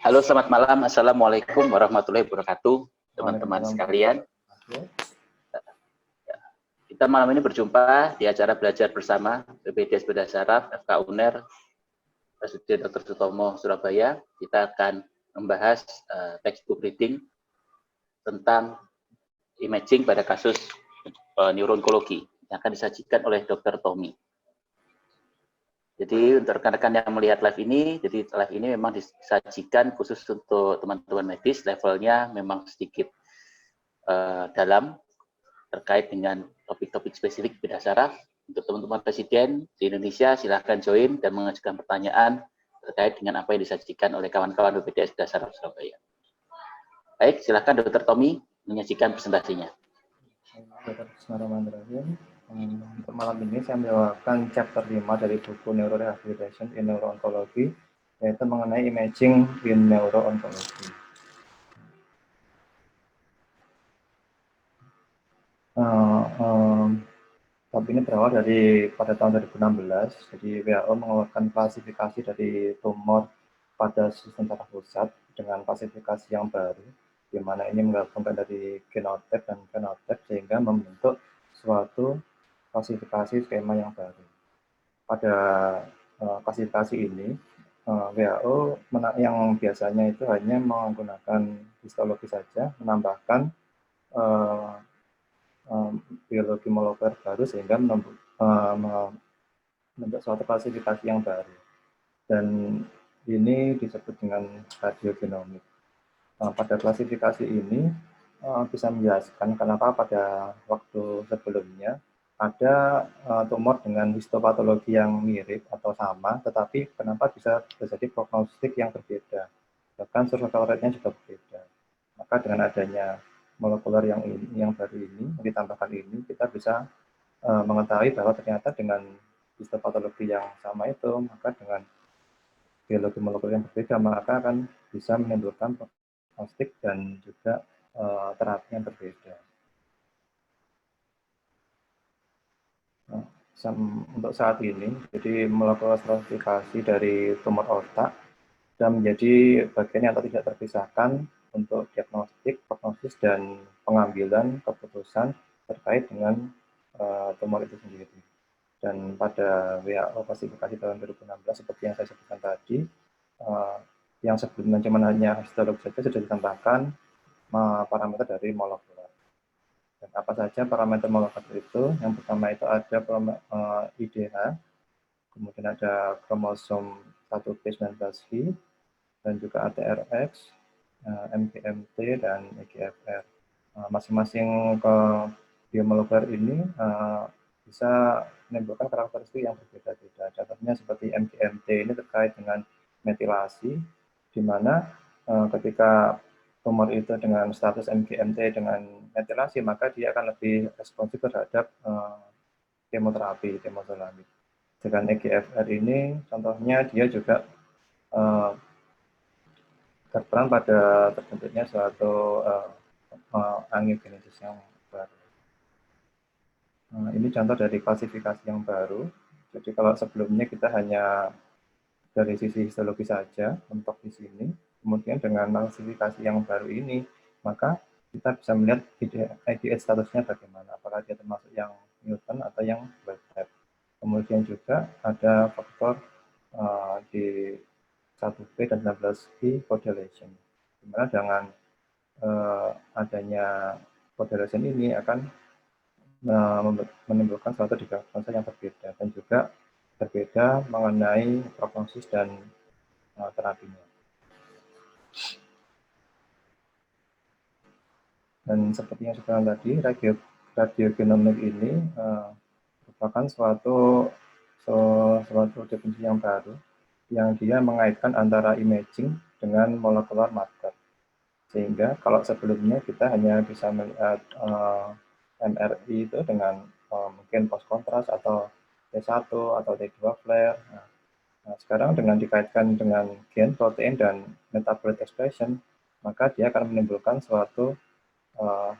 Halo, selamat malam. Assalamualaikum warahmatullahi wabarakatuh, teman-teman Waalaikumsalam. sekalian. Oke. Kita malam ini berjumpa di acara belajar bersama PPDS Beda Saraf FK UNER Presiden Dr. Sutomo Surabaya. Kita akan membahas textbook reading tentang imaging pada kasus neuroonkologi yang akan disajikan oleh Dr. Tommy. Jadi untuk rekan-rekan yang melihat live ini, jadi live ini memang disajikan khusus untuk teman-teman medis, levelnya memang sedikit dalam terkait dengan topik-topik spesifik beda saraf. Untuk teman-teman presiden di Indonesia, silahkan join dan mengajukan pertanyaan terkait dengan apa yang disajikan oleh kawan-kawan BPDS Beda Saraf Surabaya. Baik, silahkan Dr. Tommy menyajikan presentasinya. Bismillahirrahmanirrahim. Untuk malam ini saya membawakan chapter 5 dari buku Neurorehabilitation in Neurooncology, yaitu mengenai imaging in neurooncology. Bab ini berawal dari pada tahun 2016, jadi WHO mengeluarkan klasifikasi dari tumor pada sistem saraf pusat dengan klasifikasi yang baru, di mana ini menggabungkan dari genotype dan phenotype sehingga membentuk suatu klasifikasi skema yang baru. Pada klasifikasi ini, WHO yang biasanya itu hanya menggunakan histologi saja, menambahkan biologi molekuler baru sehingga membentuk suatu klasifikasi yang baru. Dan ini disebut dengan radiogenomik. Pada klasifikasi ini bisa menjelaskan kenapa pada waktu sebelumnya ada tumor dengan histopatologi yang mirip atau sama, tetapi kenapa bisa terjadi prognostik yang berbeda. Bahkan survival rate-nya juga berbeda. Maka dengan adanya molekuler yang baru ini, ditambahkan ini, kita bisa mengetahui bahwa ternyata dengan histopatologi yang sama itu, maka dengan biologi molekuler yang berbeda, maka akan bisa menimbulkan prognostik dan juga terapi yang berbeda. Nah, untuk saat ini, jadi molekuler stratifikasi dari tumor otak dan menjadi bagian yang tidak terpisahkan untuk diagnostik, prognosis, dan pengambilan keputusan terkait dengan tumor itu sendiri. Dan pada WHO klasifikasi tahun 2016 seperti yang saya sebutkan tadi, yang sebelumnya cuma hanya histologi saja sudah ditambahkan parameter dari molekuler. Dan apa saja parameter molekuler itu? Yang pertama itu ada IDH, kemudian ada kromosom 1p19v, dan juga ATRX, MGMT, dan EGFR. Masing-masing ke biomolekuler ini bisa menimbulkan karakteristik yang berbeda-beda. Contohnya seperti MGMT ini terkait dengan metilasi, di mana ketika tumor itu dengan status MGMT dengan metilasi, maka dia akan lebih responsif terhadap kemoterapi, kemozolamid. Dengan EGFR ini, contohnya dia juga berperan pada terbentuknya suatu angiogenesis yang baru. Ini contoh dari klasifikasi yang baru. Jadi kalau sebelumnya kita hanya dari sisi histologi saja untuk di sini, kemudian dengan klasifikasi yang baru ini, maka kita bisa melihat IDH statusnya bagaimana, apakah dia termasuk yang mutant atau yang wild type. Kemudian juga ada faktor di 1p dan 19p codulation, di mana dengan adanya codulation ini akan menimbulkan suatu diagnosa yang berbeda dan juga berbeda mengenai prognosis dan terapinya. Dan seperti yang saya bilang tadi, radiogenomik ini merupakan suatu definisi yang baru yang dia mengaitkan antara imaging dengan molecular marker. Sehingga kalau sebelumnya kita hanya bisa melihat MRI itu dengan mungkin post kontras atau T1 atau T2 flare. Nah, sekarang dengan dikaitkan dengan gen, protein, dan metabolite expression, maka dia akan menimbulkan suatu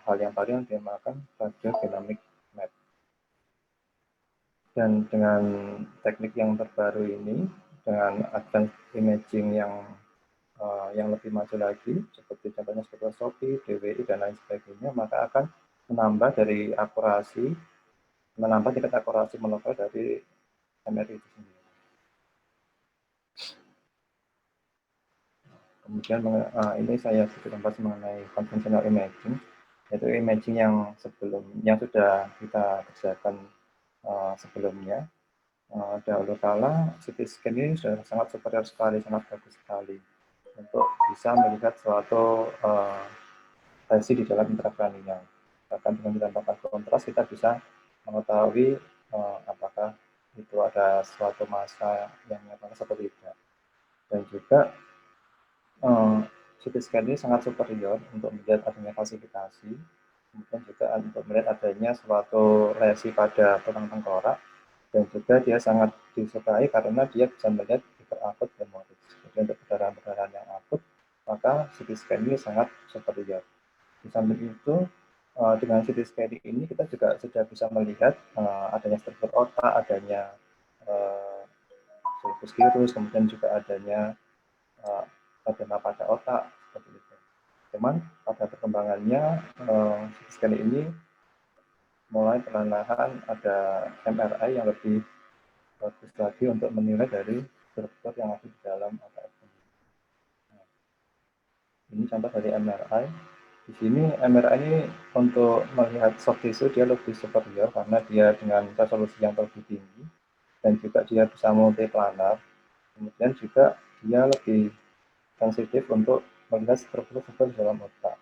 hal yang baru yang dinamakan radiogenomic map. Dan dengan teknik yang terbaru ini, dengan advanced imaging yang yang lebih maju lagi, seperti contohnya spektroskopi, DWI, dan lain sebagainya, maka akan menambah dari akurasi, menambah tingkat akurasi molekul dari MRI itu sendiri. Kemudian ini saya sedikit membahas mengenai conventional imaging, yaitu imaging yang sudah kita kerjakan sebelumnya. Dahulu kala CT scan ini sudah sangat superior sekali, sangat bagus sekali untuk bisa melihat suatu lesi di dalam intrakranial. Bahkan dengan ditambahkan kontras kita bisa mengetahui apakah itu ada suatu massa yang nyata atau tidak. Dan juga CT scan ini sangat superior untuk melihat adanya kalsifikasi, kemudian juga untuk melihat adanya suatu lesi pada tulang tengkorak, dan juga dia sangat disukai karena dia bisa melihat hiperakut hemoris. Jadi untuk perdarahan-perdarahan yang akut, maka CT scan ini sangat superior. Di samping itu, dengan CT scan ini kita juga sudah bisa melihat adanya struktur otak, adanya sulcus gyrus, kemudian juga adanya edema pada otak, seperti itu. Cuman pada perkembangannya, CT scan ini mulai perlahan-lahan ada MRI yang lebih bagus lagi untuk menilai dari struktur yang ada di dalam otak. Ini contoh dari MRI. Di sini MRI ini untuk melihat soft tissue dia lebih superior karena dia dengan resolusi yang lebih tinggi dan juga dia bisa multiplanar. Kemudian juga dia lebih sensitif untuk melihat struktur-struktur di dalam otak.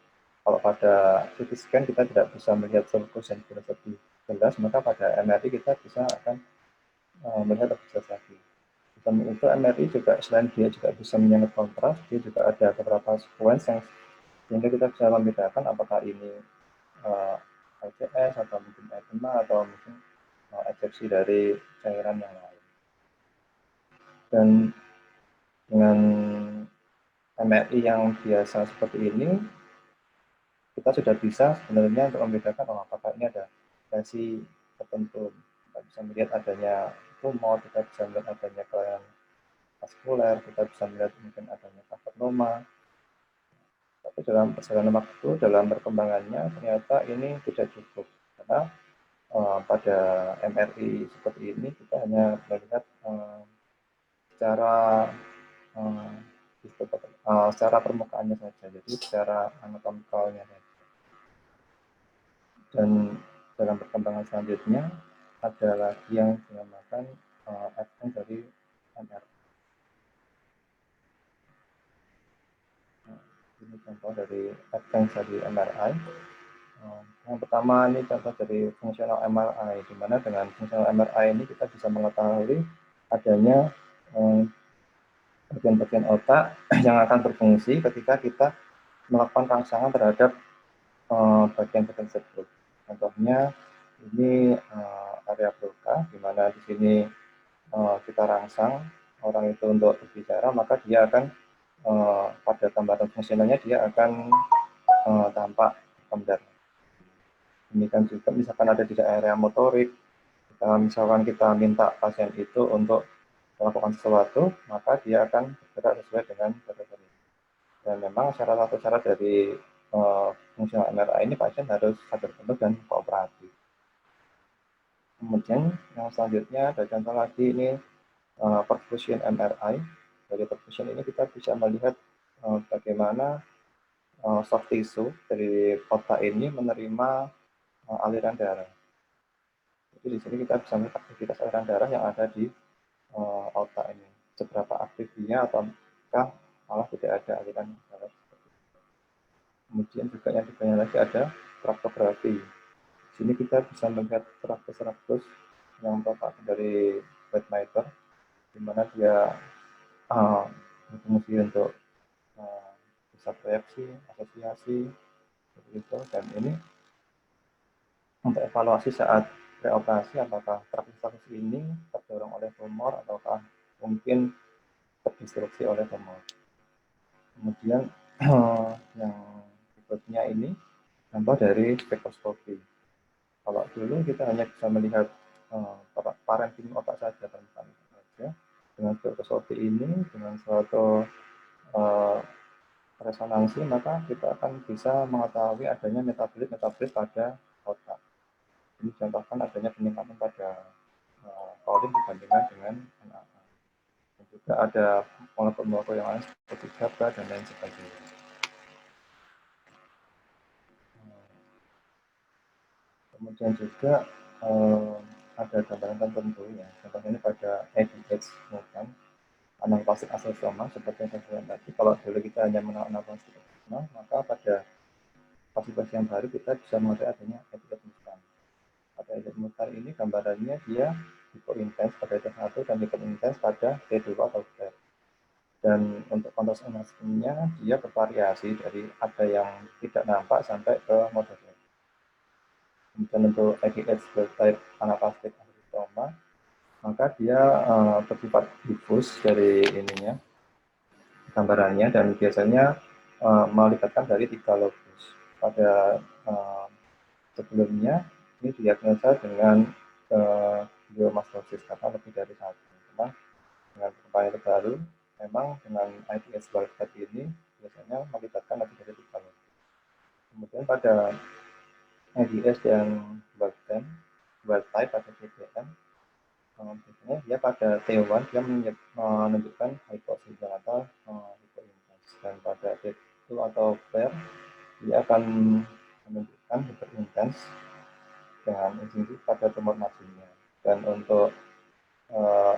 Kalau pada CT scan kita tidak bisa melihat struktur yang lebih jelas, maka pada MRI kita bisa akan melihat lebih jelas lagi. Dan itu MRI juga selain dia juga bisa menyangkut kontras, dia juga ada beberapa sequence yang sehingga kita bisa membedakan apakah ini LCS atau mungkin edema atau mungkin eksepsi dari cairan yang lain. Dan dengan MRI yang biasa seperti ini, kita sudah bisa sebenarnya untuk membedakan apakah ini ada lesi tertentu. Kita bisa melihat adanya tumor, kita bisa melihat adanya kelainan vaskuler, kita bisa melihat mungkin adanya karbonoma. Tapi dalam perjalanan waktu, dalam perkembangannya, ternyata ini tidak cukup. Karena pada MRI seperti ini, kita hanya melihat secara permukaannya saja, jadi secara anatomikalnya saja. Dan dalam perkembangan selanjutnya, ada lagi yang dinamakan efek dari MRI. Ini contoh dari efek dari MRI. Yang pertama ini contoh dari fungsional MRI, di mana dengan fungsional MRI ini kita bisa mengetahui adanya bagian-bagian otak yang akan berfungsi ketika kita melakukan rangsangan terhadap bagian-bagian tersebut. Contohnya ini area broca, di mana di sini kita rangsang orang itu untuk berbicara, maka dia akan pada gambaran fungsionalnya dia akan tampak gambar. Demikian juga misalkan ada di area motorik, misalkan kita minta pasien itu untuk melakukan sesuatu, maka dia akan bergerak sesuai dengan kategori. Dan memang salah satu syarat dari fungsional MRI ini pasien harus sadar penuh dan kooperatif. Kemudian yang selanjutnya ada contoh lagi ini perfusion MRI. Dari perfusion ini kita bisa melihat bagaimana soft tissue dari otak ini menerima aliran darah. Jadi di sini kita bisa melihat aktivitas aliran darah yang ada di otak ini. Seberapa aktif dia ataukah malah tidak ada aliran darah. Kemudian juga yang dibanyak lagi ada traktografi. Di sini kita bisa melihat traktus yang merupakan dari Wettmeister, di mana dia berfungsi untuk bisa proyeksi, asosiasi, seperti itu. Dan ini untuk evaluasi saat preoperasi apakah traktus ini terdorong oleh tumor ataukah mungkin terdestruksi oleh tumor. Kemudian yang berikutnya ini contoh dari spektroskopi. Kalau dulu kita hanya bisa melihat parenkim otak saja, saja. Dengan spektroskopi ini, dengan suatu resonansi, maka kita akan bisa mengetahui adanya metabolit pada otak. Ini contohkan adanya peningkatan pada kolin dibandingkan dengan NAA. Dan juga ada molekul-molekul yang lain seperti GABA dan lain sebagainya. Kemudian juga ada gambaran tertentu ya. Contohnya ini pada ADH bukan anaplastik asosoma seperti yang saya bilang tadi. Kalau dulu kita hanya mengenal anaplastik asosoma, maka pada pasif-pasif yang baru kita bisa mengetahui adanya ADH mutan. Pada ADH mutan ini gambarannya dia hipointens pada T1 dan hiperintens pada T2 atau T. Dan untuk kontras energinya dia bervariasi dari ada yang tidak nampak sampai ke moderat. Kemudian untuk ADH type anaplastik asosoma, maka dia bersifat difus dari ininya gambarannya dan biasanya melibatkan dari 3 lobus. Pada sebelumnya ini diagnosa dengan gliomastosis karena lebih dari satu. Cuma dengan perkembangan terbaru, memang dengan IDS wild type ini biasanya melibatkan lebih dari 3 lobus. Kemudian pada IDS yang wild type pada CPM, biasanya dia pada T1 dia menunjukkan hypoxidia atau hypointens, dan pada T2 atau pair dia akan menunjukkan hyperintens dengan intensif pada tumor marginnya. Dan untuk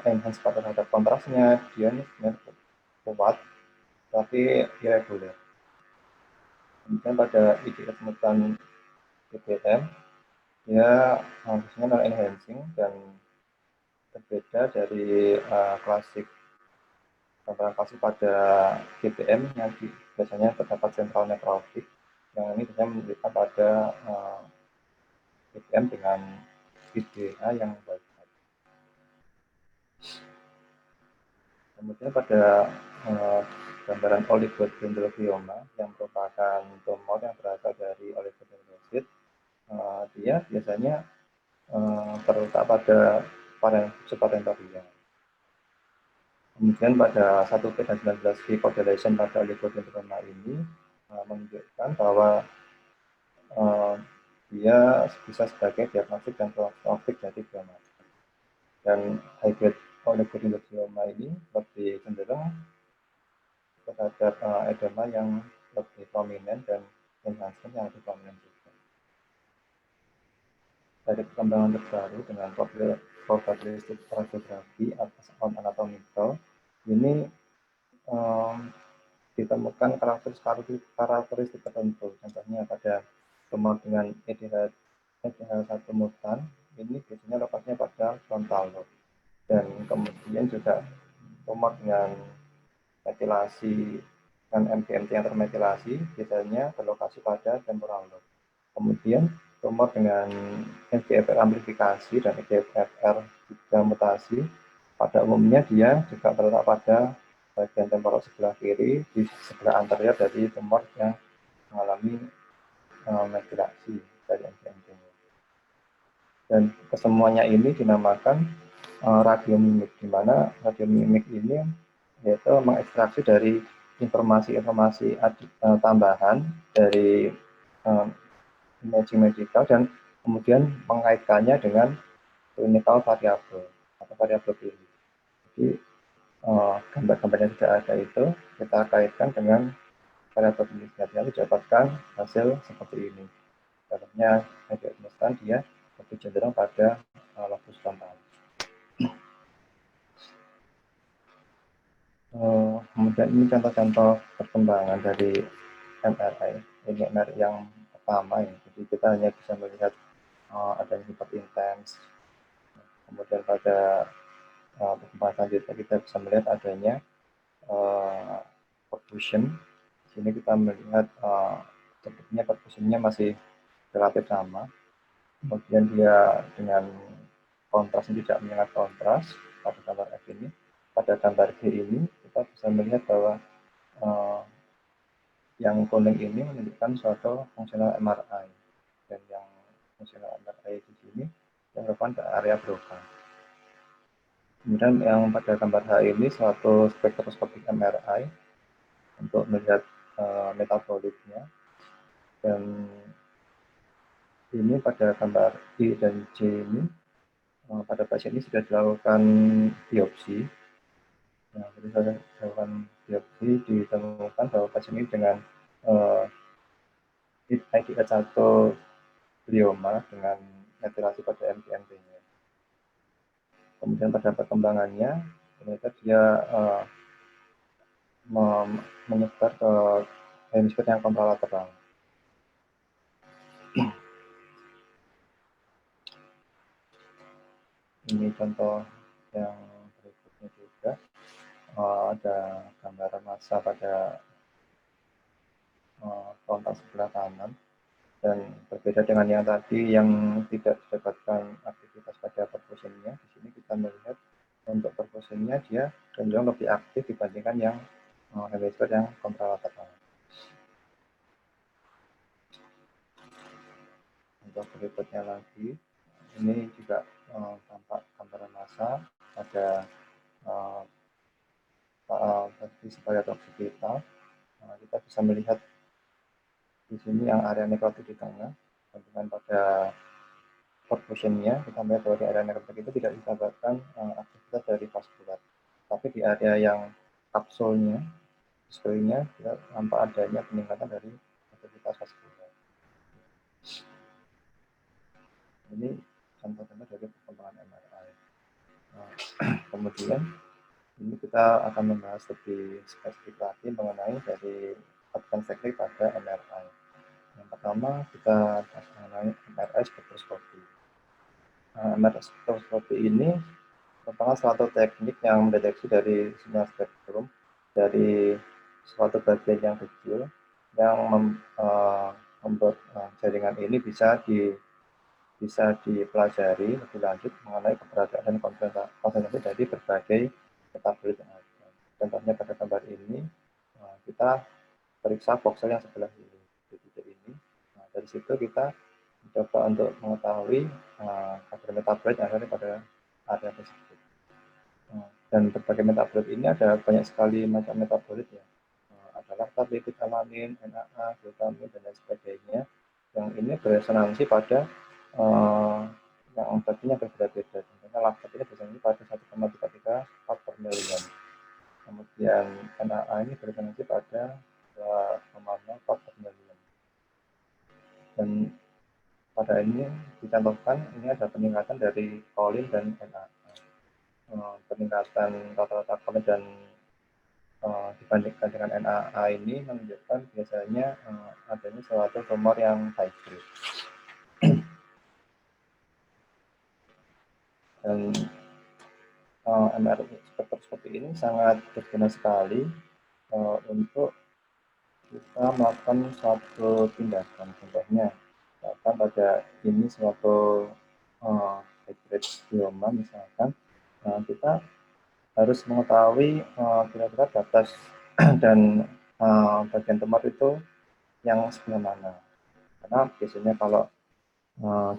enhance terhadap kontrasnya dia ini sebenarnya kuat tapi irregular. Kemudian pada IDS mutan PPM dia biasanya non enhancing dan berbeda dari klasik gambaran klasik pada GPM yang biasanya terdapat sentral nekrofik, yang ini biasanya menunjukkan pada GPM dengan IDA yang baik. Kemudian pada gambaran oligodendroglioma yang merupakan tumor yang berasal dari oligodendrosit, dia biasanya terletak pada subparentoria. Kemudian pada 1P dan 19V population pada oligodendroma ini menunjukkan bahwa dia bisa sebagai diagnostik dan prognostik dari biomarker. Dan high-grade oligodendroglioma ini lebih cenderung terhadap edema yang lebih prominent dan enhancement yang lebih prominent juga. Dari perkembangan terbaru dengan probabilistik radiografi atas anatomical, ini ditemukan karakteristik tertentu. Contohnya pada tumor dengan EDH1 mutan, ini biasanya lokasinya pada frontal lobe. Dan kemudian juga tumor dengan metilasi dan MGMT yang termetilasi biasanya berlokasi pada temporal lobe. Kemudian tumor dengan EGFR amplifikasi dan EGFR juga mutasi, pada umumnya dia juga terletak pada bagian temporal sebelah kiri di sebelah anterior dari tumor yang mengalami metilasi dari MGMT. Dan kesemuanya ini dinamakan radiomimik, di mana radiomimik ini yaitu mengekstraksi dari informasi-informasi tambahan dari imaging medical dan kemudian mengaitkannya dengan clinical variable atau variabel pilih. Jadi gambar-gambar yang tidak ada itu kita kaitkan dengan variabel pilih, yang didapatkan hasil seperti ini. Contohnya media dia lebih cenderung pada lobus frontal. Kemudian ini contoh-contoh perkembangan dari MRI. Ini MRI yang pertama ya. Jadi kita hanya bisa melihat adanya hiperintens. Kemudian pada perkembangan selanjutnya kita bisa melihat adanya perfusion. Di sini kita melihat sepertinya perfusionnya masih relatif sama. Kemudian dia dengan kontras tidak menyengat kontras pada gambar F ini. Pada gambar G ini kita bisa melihat bahwa yang kuning ini menunjukkan suatu fungsional MRI, dan yang fungsional MRI di sini yang merupakan area broca. Kemudian yang pada gambar H ini suatu spektroskopik MRI untuk melihat metabolitnya. Dan ini pada gambar I dan J ini, pada pasien ini sudah dilakukan biopsi. Nah, jadi sudah dilakukan biopsi, ditemukan bahwa pasien ini dengan IDH1 glioma dengan metilasi pada MPNP-nya. Kemudian pada perkembangannya, ternyata dia menyebar ke hemisfer yang kontralateral. Ini contoh yang berikutnya juga, ada gambaran massa pada frontal sebelah kanan, dan berbeda dengan yang tadi yang tidak didapatkan aktivitas pada perfusionnya. Di sini kita melihat untuk perfusionnya dia cenderung lebih aktif dibandingkan yang hemisfer yang kontralateral. Untuk berikutnya lagi, ini juga tampak gambaran massa pada sebagai toksikitas. Kita bisa melihat di sini yang area nekrotik di tengah, dengan pada perfusionnya kita melihat bahwa di area nekrotik itu tidak didapatkan aktivitas dari vaskulat, tapi di area yang kapsulnya, sekelinya kita tampak adanya peningkatan dari aktivitas vaskular. Ini contoh-contoh dari perkembangan MRI. Kemudian ini kita akan membahas lebih spesifik lagi mengenai dari advanced technique pada MRI. Yang pertama kita bahas mengenai MRI spektroskopi. MRI spektroskopi ini merupakan suatu teknik yang mendeteksi dari sinyal spektrum dari suatu bagian yang kecil yang membuat jaringan ini bisa dipelajari lebih lanjut mengenai keberadaan dan konsentrasi dari berbagai metabolit yang ada. Contohnya pada gambar ini, kita periksa voxel yang sebelah kiri di titik ini. Nah, dari situ kita mencoba untuk mengetahui kadar metabolit yang ada pada area tersebut. Dan berbagai metabolit ini ada banyak sekali macam metabolit ya. Ada laktat, lipid, alanin, NAA, glutamin, dan lain sebagainya. Yang ini beresonansi pada yang tadinya berbeda-beda. Contohnya laktat ini beresonansi pada 1,33 part per million. Kemudian NAA ini beresonansi pada 2,0 part per million. Dan pada ini dicontohkan ini ada peningkatan dari kolin dan NAA. Peningkatan rata-rata kolin dan dibandingkan dengan NAA ini menunjukkan biasanya adanya suatu tumor yang high grade. Dan MRI spektroskopi ini sangat berguna sekali untuk kita melakukan suatu tindakan. Contohnya, misalkan pada ini suatu high grade glioma misalkan, kita harus mengetahui kira-kira batas dan bagian tumor itu yang sebelah mana. Karena biasanya kalau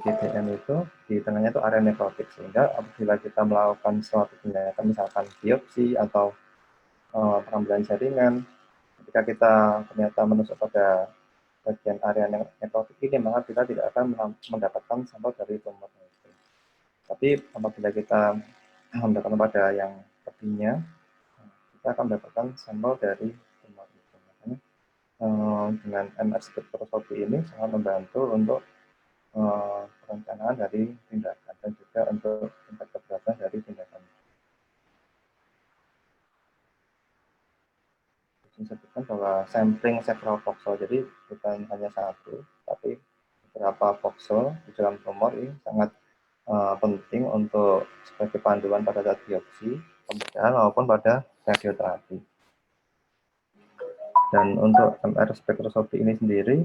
GBM itu di tengahnya itu area nekrotik, sehingga apabila kita melakukan suatu tindakan misalkan biopsi atau pengambilan jaringan, ketika kita ternyata menusuk pada bagian area nekrotik ini, maka kita tidak akan mendapatkan sampel dari tumor itu. Tapi apabila kita mendapatkan pada yang tepinya, kita akan mendapatkan sampel dari tumor itu. Makanya dengan MR spektroskopi ini sangat membantu untuk perencanaan dari tindakan dan juga untuk tingkat keberatan dari tindakan. Disebutkan bahwa sampling several voxel, jadi bukan hanya satu, tapi beberapa voxel di dalam tumor ini sangat penting untuk sebagai panduan pada saat biopsi, pemeriksaan maupun pada radioterapi. Dan untuk MR spektroskopi ini sendiri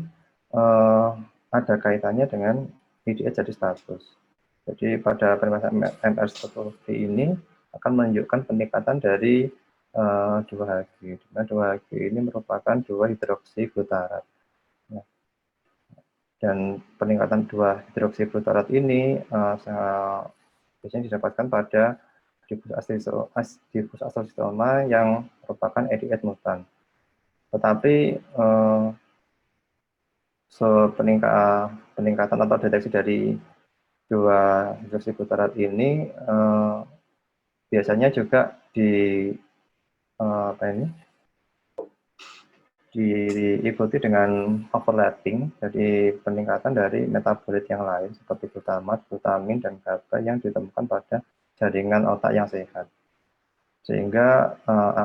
ada kaitannya dengan IDH jadi status. Jadi pada pemeriksaan MR spektroskopi ini akan menunjukkan peningkatan dari 2Hg. Dimana 2Hg ini merupakan 2-hidroksiglutarat. Nah, dan peningkatan 2-hidroksiglutarat ini biasanya didapatkan pada diffuse astrocytoma yang merupakan EDS mutan. Tetapi peningkatan atau deteksi dari dua hidroksiputarat ini biasanya juga diikuti dengan overlapping, jadi peningkatan dari metabolit yang lain seperti glutamat, glutamin, dan GABA yang ditemukan pada jaringan otak yang sehat, sehingga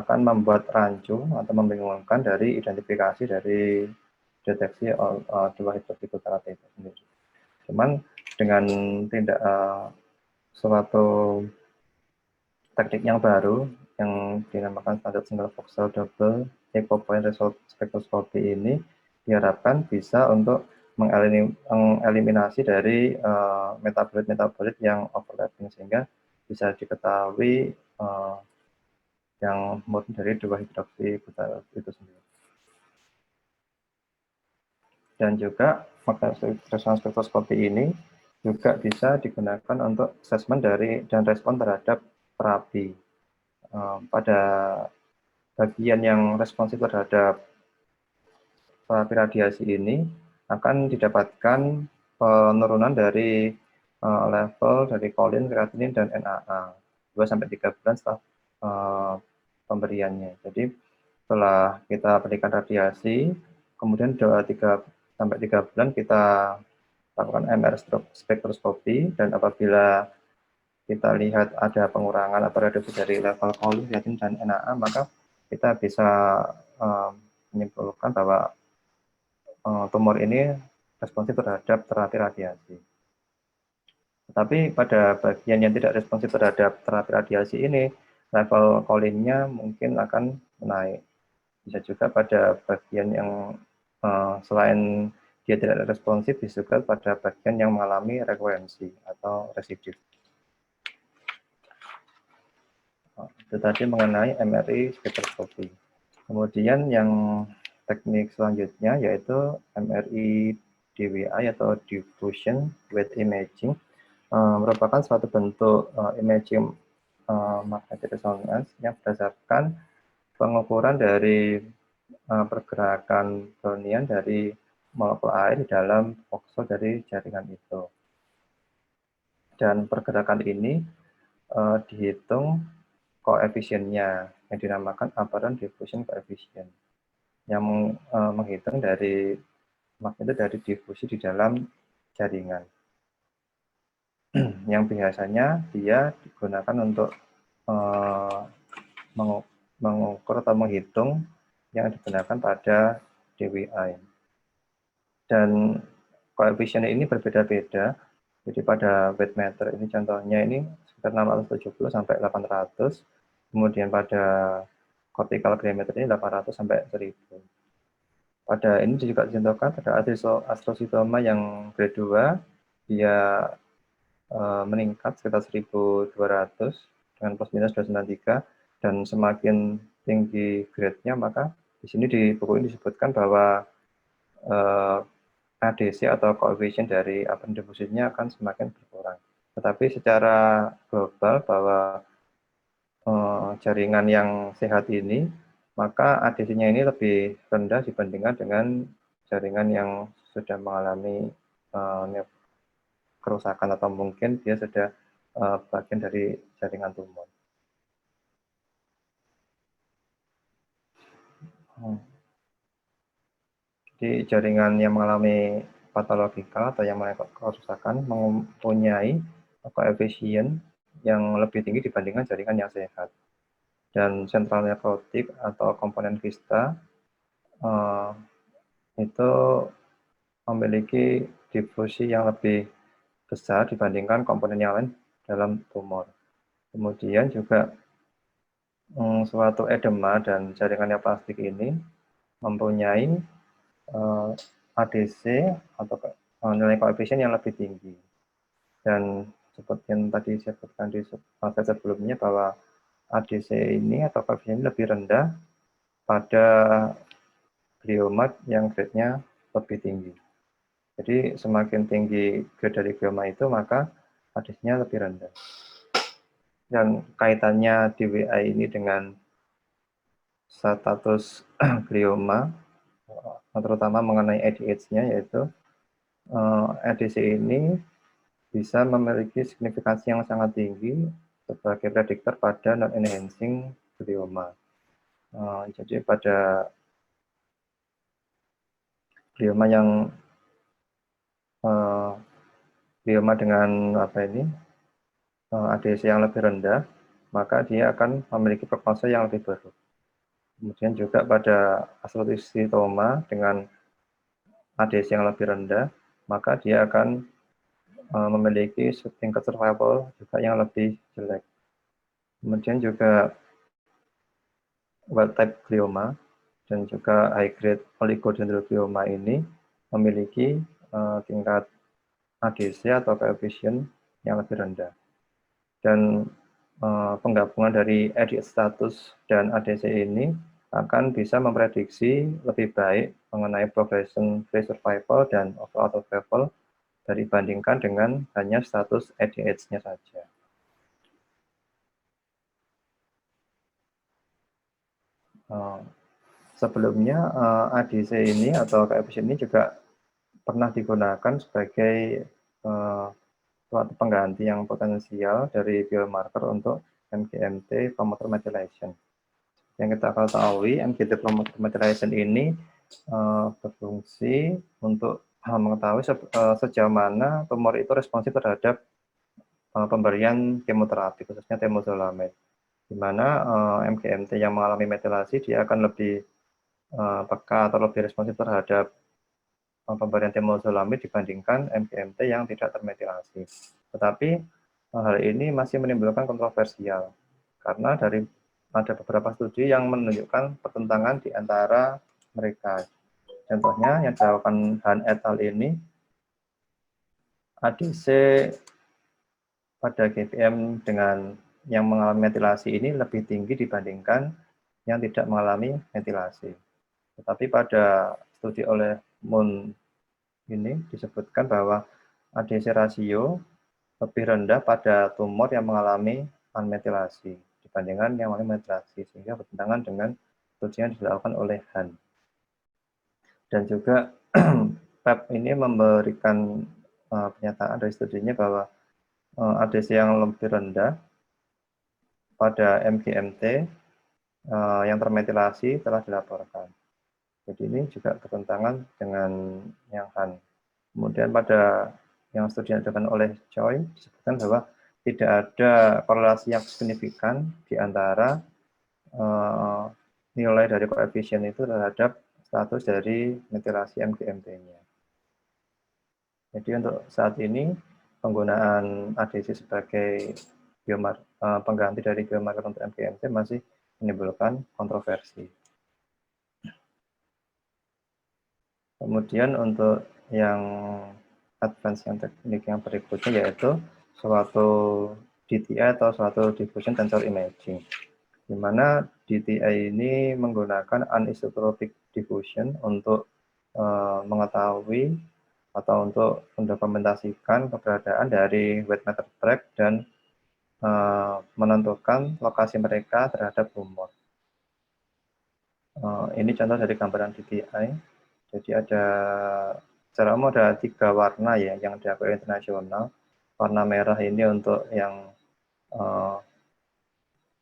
akan membuat rancu atau membingungkan dari identifikasi dari deteksi dua hidroksiputarat itu sendiri. Cuman dengan suatu teknik yang baru yang dinamakan standar single voxel double echo point result spektroskopi ini diharapkan bisa untuk mengeliminasi dari metabolit-metabolit yang overlapping, sehingga bisa diketahui yang murni dari dua hidroksiputarat itu sendiri. Dan juga magnetic resonance spektroskopi ini juga bisa digunakan untuk asesmen dari dan respon terhadap terapi. Pada bagian yang responsif terhadap terapi radiasi ini akan didapatkan penurunan dari level dari kolin, kreatinin, dan NAA 2-3 bulan setelah pemberiannya. Jadi setelah kita berikan radiasi, kemudian 2-3 bulan kita lakukan MR spektroskopi, dan apabila kita lihat ada pengurangan atau reduksi dari level kolin, kreatinin, dan NAA, maka kita bisa menyimpulkan bahwa tumor ini responsif terhadap terapi radiasi. Tetapi pada bagian yang tidak responsif terhadap terapi radiasi ini, level kolinnya mungkin akan naik. Bisa juga pada bagian yang selain dia tidak responsif, bisa juga pada bagian yang mengalami rekurensi atau residif. Itu tadi mengenai MRI spektroskopi. Kemudian yang teknik selanjutnya yaitu MRI DWI atau diffusion wave imaging, merupakan suatu bentuk imaging magnetic resonance yang berdasarkan pengukuran dari pergerakan brownian dari molekul air di dalam voxel dari jaringan itu. Dan pergerakan ini dihitung koefisiennya yang dinamakan apparent diffusion coefficient, yang menghitung dari magnitudo dari difusi di dalam jaringan, yang biasanya dia digunakan untuk mengukur atau menghitung yang digunakan pada DWI. Dan koefisien ini berbeda-beda. Jadi pada wattmeter ini contohnya ini sekitar 670 sampai 800. Kemudian pada cortical gravimeter ini 800 sampai 1000. Pada ini juga dicontohkan pada astrocytoma yang grade 2, dia meningkat sekitar 1200 dengan plus minus 293, dan semakin tinggi grade-nya maka di sini di buku ini disebutkan bahwa ADC atau koefisien dari apparent diffusion-nya akan semakin berkurang. Tetapi secara global bahwa jaringan yang sehat ini, maka ADC-nya ini lebih rendah dibandingkan dengan jaringan yang sudah mengalami kerusakan atau mungkin dia sudah bagian dari jaringan tumor. Jadi jaringan yang mengalami patologikal atau yang mengalami kerusakan mempunyai koefisien yang lebih tinggi dibandingkan jaringan yang sehat. Dan sentral nekrotik atau komponen kista itu memiliki difusi yang lebih besar dibandingkan komponen yang lain dalam tumor. Kemudian juga suatu edema dan jaringan yang plastik ini mempunyai ADC atau nilai koefisien yang lebih tinggi. Dan seperti yang tadi saya sebutkan di slide sebelumnya bahwa ADC ini atau koefisien lebih rendah pada glioma yang grade-nya lebih tinggi. Jadi semakin tinggi grade dari glioma itu maka ADC-nya lebih rendah. Dan kaitannya DWI ini dengan status glioma, terutama mengenai ADH-nya, yaitu ADC ini bisa memiliki signifikansi yang sangat tinggi sebagai prediktor pada non-enhancing glioma. Jadi pada glioma yang glioma dengan ADC yang lebih rendah, maka dia akan memiliki prognosa yang lebih buruk. Kemudian juga pada astrocytoma dengan ADC yang lebih rendah, maka dia akan memiliki tingkat survival juga yang lebih jelek. Kemudian juga wild type glioma dan juga high grade oligodendroglioma ini memiliki tingkat ADC atau koefisien yang lebih rendah. Dan penggabungan dari ADH status dan ADC ini akan bisa memprediksi lebih baik mengenai progression free survival dan overall survival dibandingkan dengan hanya status ADH-nya saja. Sebelumnya ADC ini atau koefisien ini juga pernah digunakan sebagai suatu pengganti yang potensial dari biomarker untuk MGMT promoter methylation. Yang kita ketahui, MGMT promoter methylation ini berfungsi untuk mengetahui sejauh mana tumor itu responsif terhadap pemberian kemoterapi, khususnya temozolomid, di mana MGMT yang mengalami metilasi dia akan lebih peka atau lebih responsif terhadap pemberian temozolomid dibandingkan MGMT yang tidak termetilasi. Tetapi hal ini masih menimbulkan kontroversial karena ada beberapa studi yang menunjukkan pertentangan di antara mereka. Contohnya yang dilakukan Han et al. Ini, ADC pada GBM dengan yang mengalami metilasi ini lebih tinggi dibandingkan yang tidak mengalami metilasi. Tetapi pada studi oleh Moon ini disebutkan bahwa ADC rasio lebih rendah pada tumor yang mengalami unmetilasi dibandingkan yang mengalami metilasi, sehingga bertentangan dengan studi yang dilakukan oleh Han. Dan juga PEP ini memberikan pernyataan dari studinya bahwa ADC yang lebih rendah pada MGMT yang termetilasi telah dilaporkan. Jadi ini juga bertentangan dengan yang Han. Kemudian pada yang studi yang dilakukan oleh Choi disebutkan bahwa tidak ada korelasi yang signifikan di antara nilai dari koefisien itu terhadap status dari metilasi MGMT-nya. Jadi untuk saat ini penggunaan ADC sebagai pengganti dari biomarker untuk MGMT masih menimbulkan kontroversi. Kemudian untuk yang advance yang teknik yang berikutnya yaitu suatu DTI atau suatu diffusion tensor imaging, di mana DTI ini menggunakan anisotropic diffusion untuk mengetahui atau untuk mendokumentasikan keberadaan dari white matter tract dan menentukan lokasi mereka terhadap tumor. Ini contoh dari gambaran DTI. Jadi secara umum ada 3 warna ya yang diakui internasional. Warna merah ini untuk yang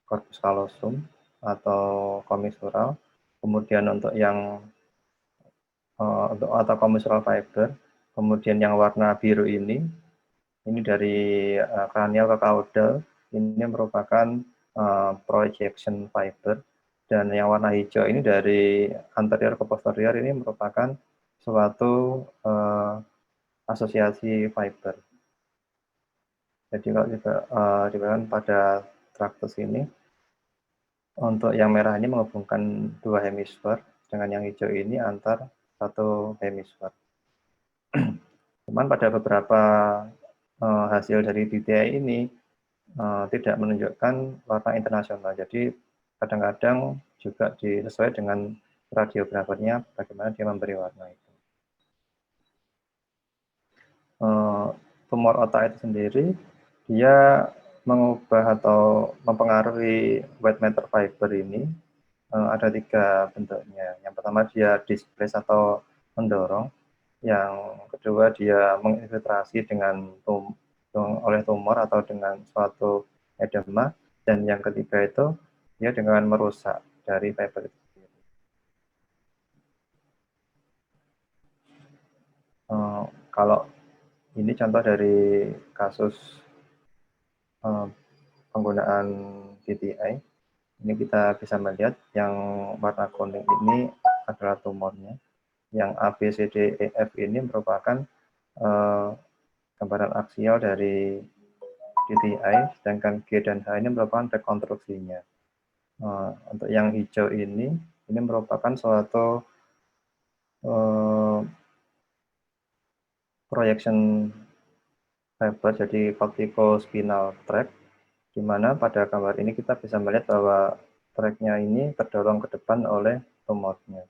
corpus callosum atau komisural. Kemudian untuk yang atau commissural fiber. Kemudian yang warna biru ini dari cranial ke caudal, ini merupakan projection fiber. Dan yang warna hijau ini dari anterior ke posterior ini merupakan suatu asosiasi fiber. Jadi kalau diberikan pada traktus ini, untuk yang merah ini menghubungkan 2 hemisfer, dengan yang hijau ini antar 1 hemisfer. Cuman pada beberapa hasil dari DTI ini tidak menunjukkan warna internasional. Jadi kadang-kadang juga disesuai dengan radiografernya bagaimana dia memberi warna itu. Tumor otak itu sendiri dia mengubah atau mempengaruhi white matter fiber ini ada 3 bentuknya. Yang pertama dia displace atau mendorong, yang kedua dia menginfiltrasi oleh tumor atau dengan suatu edema, dan yang ketiga itu dia dengan merusak dari fiber itu sendiri. Kalau ini contoh dari kasus penggunaan DTI. Ini kita bisa melihat yang warna kuning ini adalah tumornya. Yang A, B, C, D, E, F ini merupakan gambaran aksial dari DTI, sedangkan G dan H ini merupakan rekonstruksinya. Untuk yang hijau ini merupakan suatu projection fiber, jadi corticospinal tract, di mana pada gambar ini kita bisa melihat bahwa tracknya ini terdorong ke depan oleh tumornya.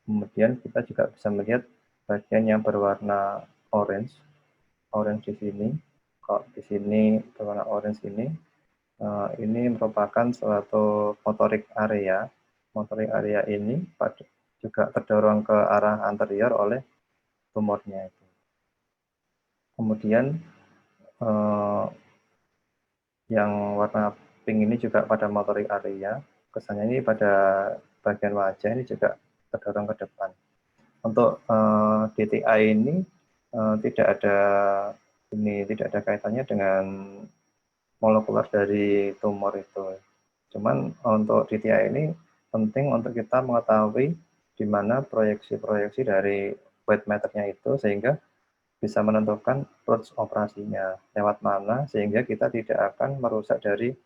Kemudian kita juga bisa melihat bagian yang berwarna orange di sini. Kalau di sini berwarna orange ini merupakan suatu motorik area. Motorik area ini juga terdorong ke arah anterior oleh tumornya itu. Kemudian yang warna pink ini juga pada motorik area. Kesannya ini pada bagian wajah ini juga terdorong ke depan. Untuk DTI ini tidak ada kaitannya dengan molekuler dari tumor itu. Cuman untuk DTI ini penting untuk kita mengetahui di mana proyeksi-proyeksi dari white matter-nya itu, sehingga bisa menentukan approach operasinya lewat mana, sehingga kita tidak akan merusak dari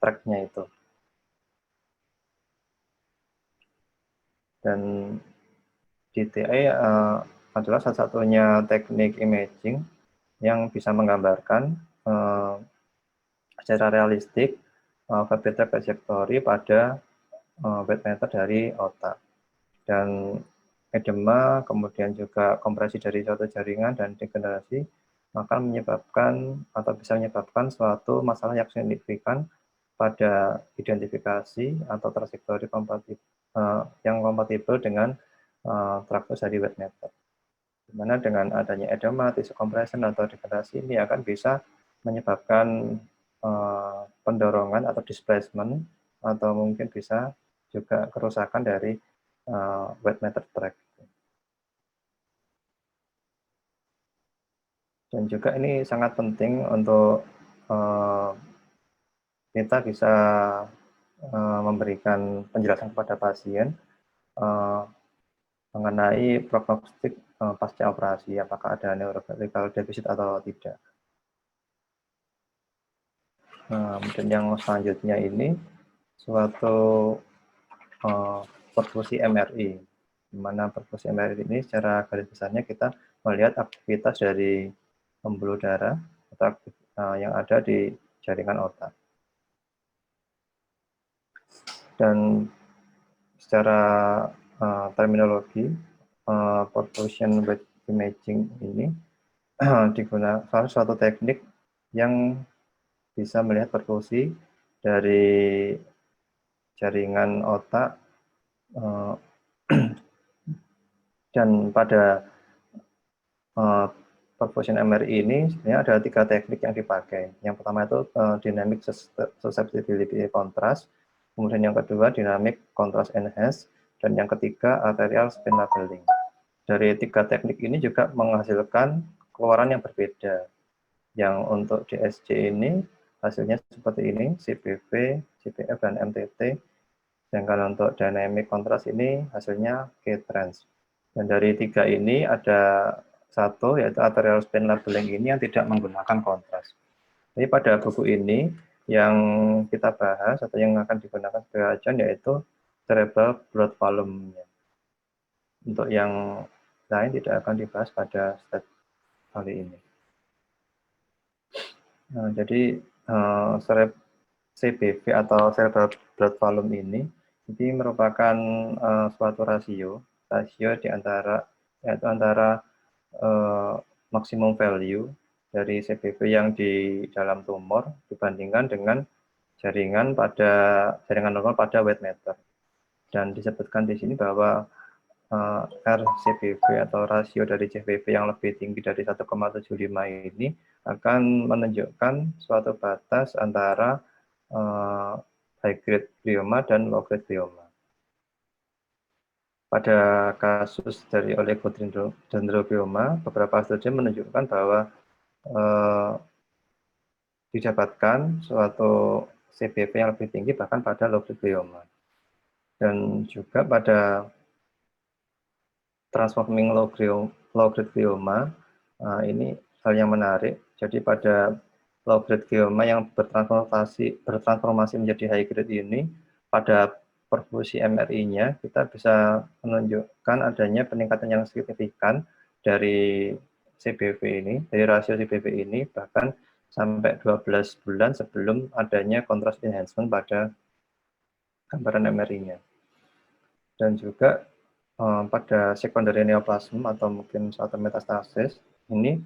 track-nya itu. Dan DTI adalah satu-satunya teknik imaging yang bisa menggambarkan secara realistik vertebral trajectory pada white matter dari otak. Dan edema, kemudian juga kompresi dari suatu jaringan dan degenerasi akan menyebabkan atau bisa menyebabkan suatu masalah yang signifikan pada identifikasi atau trajektori yang kompatibel dengan traktus dari white matter. Di mana dengan adanya edema, tissue compression atau degenerasi ini akan bisa menyebabkan pendorongan atau displacement, atau mungkin bisa juga kerusakan dari white matter tract. Dan juga ini sangat penting untuk kita bisa memberikan penjelasan kepada pasien mengenai prognostik pasca operasi, apakah ada neurological deficit atau tidak. Dan yang selanjutnya ini suatu perfusi MRI, di mana perfusi MRI ini secara garis besarnya kita melihat aktivitas dari pembuluh darah atau yang ada di jaringan otak. Dan secara terminologi perfusion imaging ini digunakan suatu teknik yang bisa melihat perfusi dari jaringan otak, dan pada perfusion MRI ini sebenarnya ada 3 teknik yang dipakai. Yang pertama itu dynamic susceptibility contrast, kemudian yang kedua dynamic contrast enhanced, dan yang ketiga arterial spin labeling. Dari 3 teknik ini juga menghasilkan keluaran yang berbeda. Yang untuk DSC ini hasilnya seperti ini, CPV, CPF, dan MTT. Sedangkan untuk dynamic contrast ini hasilnya K-trans. Dan dari 3 ini ada satu, yaitu arterial spin labeling ini yang tidak menggunakan kontras. Jadi pada buku ini yang kita bahas atau yang akan digunakan sebagai acuan yaitu cerebral blood volume. Untuk yang lain tidak akan dibahas pada slide kali ini. Nah, jadi CBV atau cerebral blood volume ini merupakan suatu rasio di antara maksimum value dari CBV yang di dalam tumor dibandingkan dengan jaringan normal pada weight meter. Dan disebutkan di sini bahwa RCBV atau rasio dari CBV yang lebih tinggi dari 1,75 ini akan menunjukkan suatu batas antara high grade glioma dan low grade glioma. Pada kasus dari oligodendroglioma, beberapa studi menunjukkan bahwa didapatkan suatu CBV yang lebih tinggi bahkan pada low grade glioma. Dan juga pada transforming low grade glioma, ini hal yang menarik. Jadi pada low grade glioma yang bertransformasi menjadi high grade ini, pada perfusi MRI-nya kita bisa menunjukkan adanya peningkatan yang signifikan dari CBV ini, dari rasio CBV ini, bahkan sampai 12 bulan sebelum adanya contrast enhancement pada gambaran MRI-nya. Dan juga pada secondary neoplasm atau mungkin suatu metastasis ini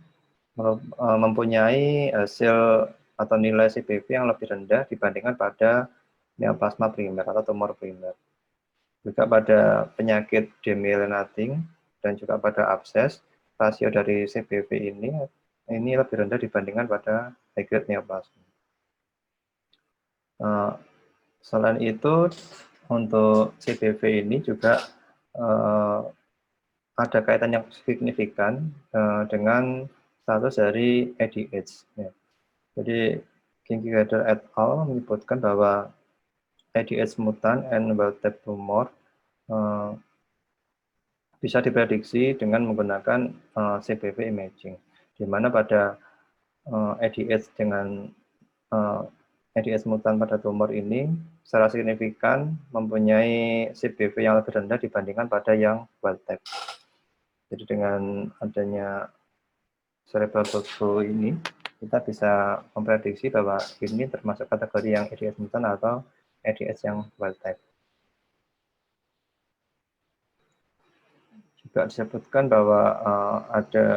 mempunyai hasil atau nilai CBV yang lebih rendah dibandingkan pada neoplasma primer atau tumor primer. Juga pada penyakit demyelinating dan juga pada abses, rasio dari CBV ini lebih rendah dibandingkan pada high grade neoplasma. Selain itu, untuk CBV ini juga ada kaitan yang signifikan dengan status dari ADH. Ya. Jadi, Kingigader et al. Menyebutkan bahwa ADH mutan and wild-type tumor bisa diprediksi dengan menggunakan CBV imaging, di mana pada ADH dengan ADH mutan pada tumor ini secara signifikan mempunyai CBV yang lebih rendah dibandingkan pada yang wild-type. Jadi dengan adanya cerebral flow ini, kita bisa memprediksi bahwa ini termasuk kategori yang ADH mutan atau ADH yang wild type. Juga disebutkan bahwa ada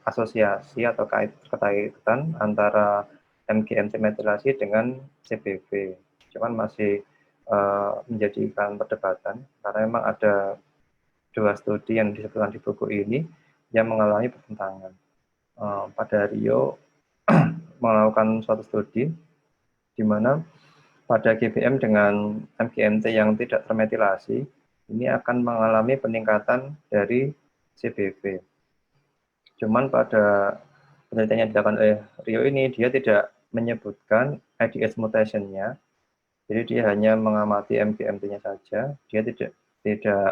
asosiasi atau kaitan antara MGMT metilasi dengan CBV. Cuman masih menjadikan perdebatan karena memang ada 2 studi yang disebutkan di buku ini yang mengalami pertentangan. Pada Rio melakukan suatu studi di mana pada GBM dengan MGMT yang tidak termetilasi ini akan mengalami peningkatan dari CBV. Cuman pada penelitian yang dilakukan oleh Rio ini dia tidak menyebutkan ADH mutation-nya, jadi dia hanya mengamati MGMT-nya saja, dia tidak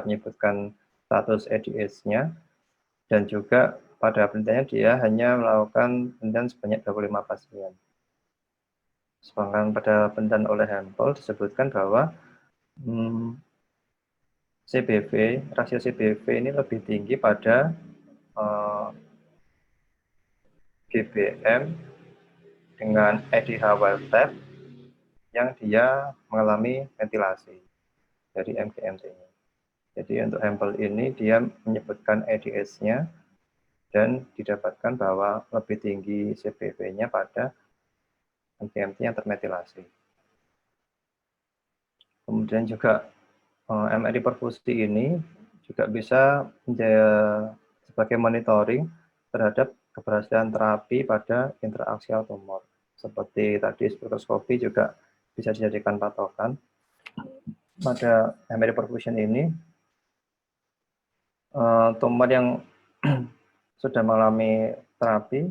menyebutkan status ADH-nya, dan juga pada penelitiannya dia hanya melakukan penelitian sebanyak 25 pasien. Sedangkan pada penelitian oleh Hempel disebutkan bahwa rasio CBV ini lebih tinggi pada GBM dengan ADH wild type yang dia mengalami ventilasi dari MGMT-nya. Jadi untuk Hempel ini dia menyebutkan ADH-nya dan didapatkan bahwa lebih tinggi CBV-nya pada MGMT yang termetilasi. Kemudian juga MRI perfusi ini juga bisa menjadi sebagai monitoring terhadap keberhasilan terapi pada interaksial tumor. Seperti tadi spektroskopi juga bisa dijadikan patokan. Pada MRI perfusion ini, tumor yang sudah mengalami terapi,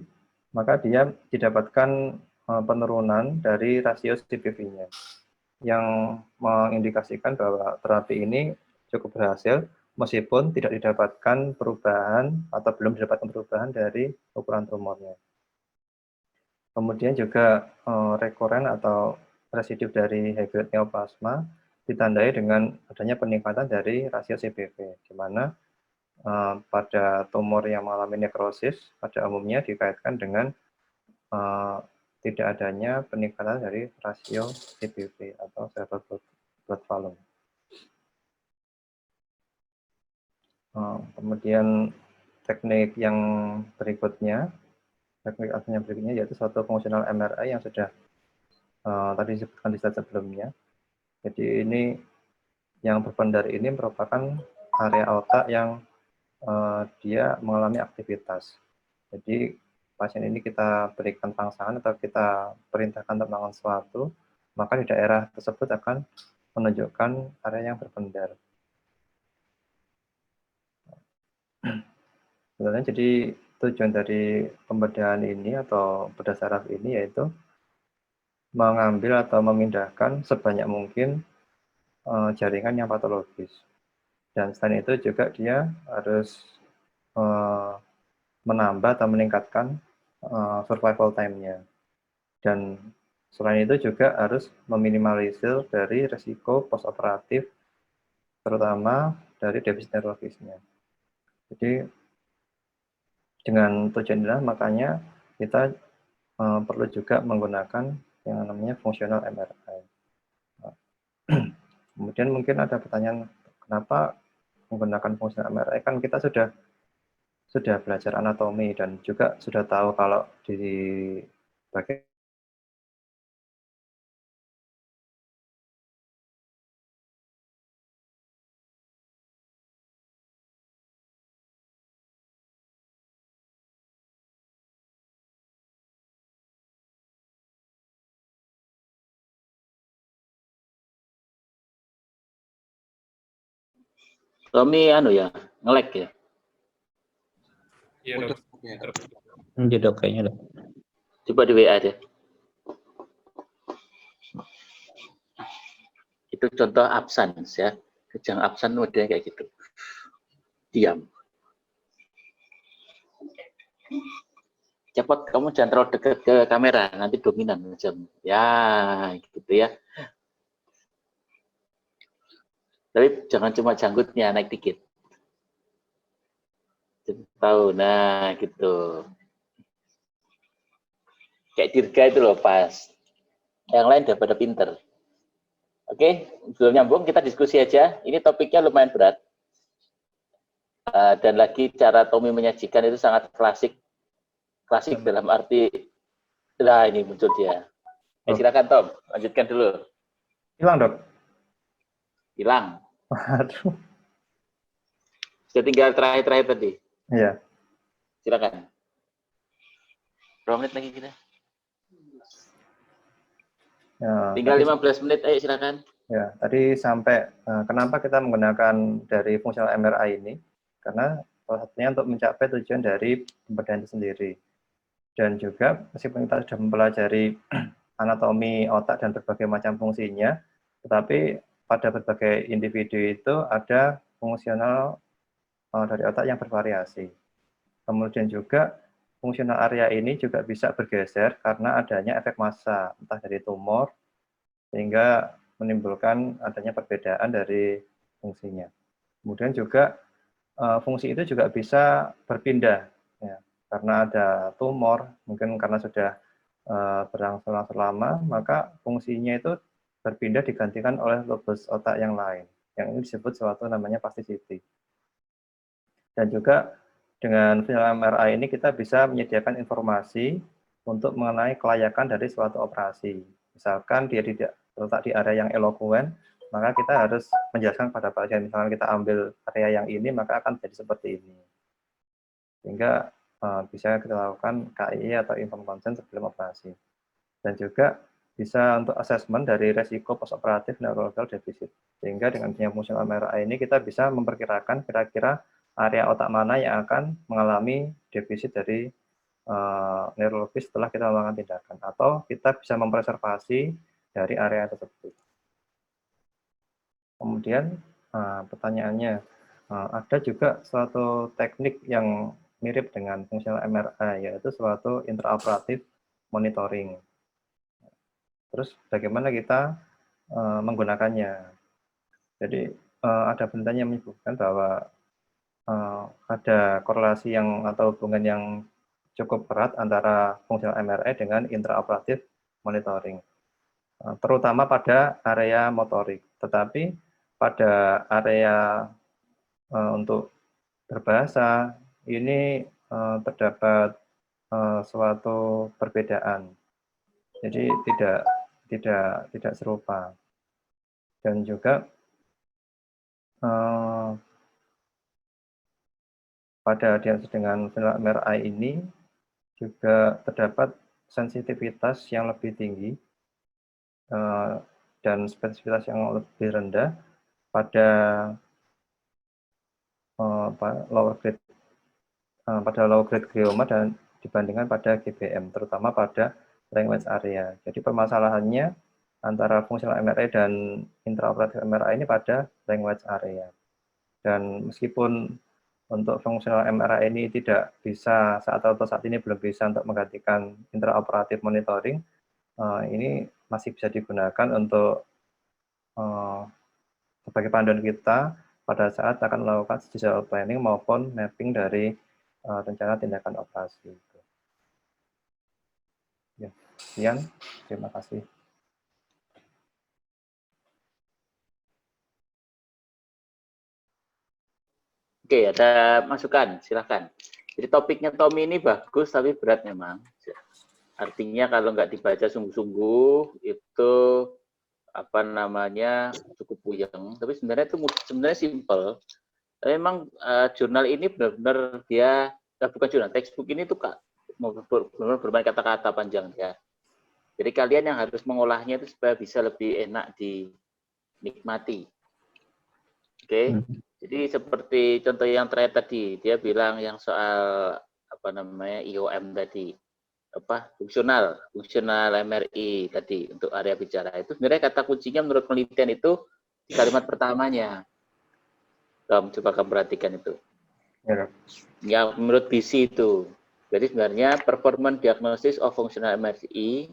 maka dia didapatkan penurunan dari rasio CBV-nya yang mengindikasikan bahwa terapi ini cukup berhasil meskipun tidak didapatkan perubahan atau belum didapatkan perubahan dari ukuran tumornya. Kemudian juga rekoren atau residif dari high grade neoplasma ditandai dengan adanya peningkatan dari rasio CBV, di mana pada tumor yang mengalami nekrosis pada umumnya dikaitkan dengan tidak adanya peningkatan dari rasio CBV atau cerebral blood volume. Kemudian teknik yang berikutnya, yaitu suatu fungsional MRI yang sudah tadi disebutkan di slide sebelumnya. Jadi ini yang berpendar ini merupakan area otak yang dia mengalami aktivitas. Jadi pasien ini kita berikan rangsangan atau kita perintahkan untuk melakukan sesuatu, maka di daerah tersebut akan menunjukkan area yang berpendar. Sebenarnya jadi tujuan dari pembedahan ini atau bedah saraf ini yaitu mengambil atau memindahkan sebanyak mungkin jaringan yang patologis. Dan selain itu juga dia harus menambah atau meningkatkan survival time-nya. Dan selain itu juga harus meminimalisir dari risiko postoperatif, terutama dari defisit neurologisnya. Jadi dengan tujuan inilah makanya kita perlu juga menggunakan yang namanya fungsional MRI. Kemudian mungkin ada pertanyaan, kenapa menggunakan fungsional MRI? Kan kita sudah belajar anatomi dan juga sudah tahu kalau di bagian Romi anu ya, nge-lag ya. Iya, Dok. Jadi Dok kayaknya Dok. Coba di WA deh. Itu contoh absence ya. Kejang absen modelnya kayak gitu. Diam. Cepat, kamu jangan terlalu dekat ke kamera, nanti dominan macam. Ya, gitu ya. Tapi jangan cuma janggutnya, naik dikit. Tahu, nah gitu. Kayak Dirga itu loh pas. Yang lain udah pada pinter. Oke, belum nyambung, kita diskusi aja. Ini topiknya lumayan berat. Dan lagi cara Tommy menyajikan itu sangat klasik. Klasik dalam arti, nah ini muncul dia. Silakan Tom, lanjutkan dulu. hilang, Dok. Hilang. Aduh. Sudah tinggal terakhir-terakhir tadi. Iya. Silakan. Berapa menit lagi kita? Ya, Tinggal 15 menit, ayo silakan. Ya, tadi sampai kenapa kita menggunakan dari fungsional MRI ini? Karena salah satunya untuk mencapai tujuan dari pembedahan itu sendiri. Dan juga meskipun kita sudah mempelajari anatomi otak dan berbagai macam fungsinya, tetapi pada berbagai individu itu ada fungsional dari otak yang bervariasi. Kemudian juga fungsional area ini juga bisa bergeser karena adanya efek massa, entah dari tumor, sehingga menimbulkan adanya perbedaan dari fungsinya. Kemudian juga fungsi itu juga bisa berpindah, ya, karena ada tumor, mungkin karena sudah berlangsung lama, maka fungsinya itu berpindah digantikan oleh lobus otak yang lain, yang ini disebut suatu namanya plasticity. Dan juga dengan fungsional MRI ini kita bisa menyediakan informasi untuk mengenai kelayakan dari suatu operasi. Misalkan dia tidak terletak di area yang elokuen, maka kita harus menjelaskan pada pasien, misalkan kita ambil area yang ini, maka akan jadi seperti ini. Sehingga bisa kita lakukan KIE atau informed consent sebelum operasi. Dan juga bisa untuk assessment dari resiko postoperatif neurological deficit. Sehingga dengan fungsional MRI ini kita bisa memperkirakan kira-kira area otak mana yang akan mengalami defisit dari neurologis setelah kita melakukan tindakan, atau kita bisa mempreservasi dari area tersebut. Kemudian pertanyaannya, ada juga suatu teknik yang mirip dengan fungsional MRI, yaitu suatu intraoperatif monitoring. Terus bagaimana kita menggunakannya? Jadi ada penelitian yang menyebutkan bahwa ada korelasi yang atau hubungan yang cukup erat antara fungsional MRI dengan intraoperatif monitoring, terutama pada area motorik. Tetapi pada area untuk berbahasa ini terdapat suatu perbedaan. Jadi tidak serupa. Dan juga pada audiens dengan vanilla MRI ini juga terdapat sensitivitas yang lebih tinggi dan spesifitas yang lebih rendah pada low grade glioma dan dibandingkan pada GBM, terutama pada language area. Jadi permasalahannya antara fungsional MRI dan intraoperatif MRI ini pada language area. Dan meskipun untuk fungsional MRI ini tidak bisa atau saat ini belum bisa untuk menggantikan intraoperatif monitoring, ini masih bisa digunakan untuk sebagai panduan kita pada saat akan melakukan statistical planning maupun mapping dari rencana tindakan operasi. Ya, sekian, terima kasih. Oke, ada masukan, silahkan. Jadi topiknya Tommy ini bagus, tapi berat memang. Artinya kalau nggak dibaca sungguh-sungguh, itu apa namanya cukup puyeng. Tapi sebenarnya itu sebenarnya simple. Tapi memang jurnal ini benar-benar dia, bukan jurnal, textbook ini tuh benar-benar bermain kata-kata panjang ya. Jadi kalian yang harus mengolahnya itu supaya bisa lebih enak dinikmati. Oke. Jadi seperti contoh yang terakhir tadi, dia bilang yang soal apa namanya IOM tadi, fungsional MRI tadi untuk area bicara itu sebenarnya kata kuncinya menurut penelitian itu di kalimat pertamanya. Coba kamu perhatikan itu. Ya menurut BC itu. Jadi sebenarnya performance diagnosis of functional MRI,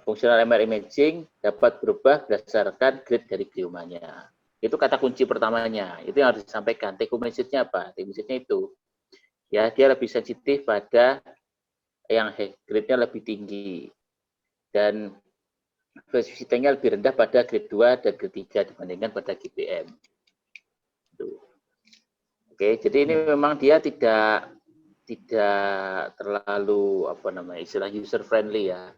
functional MRI imaging dapat berubah berdasarkan grade dari gliomanya. Itu kata kunci pertamanya. Itu yang harus disampaikan. Take home message-nya apa? Take home message-nya itu. Ya, dia lebih sensitif pada yang grade-nya lebih tinggi. Dan spesifititasnya lebih rendah pada grade 2 dan grade 3 dibandingkan pada GBM. Oke, jadi ini memang dia tidak terlalu istilah user friendly ya.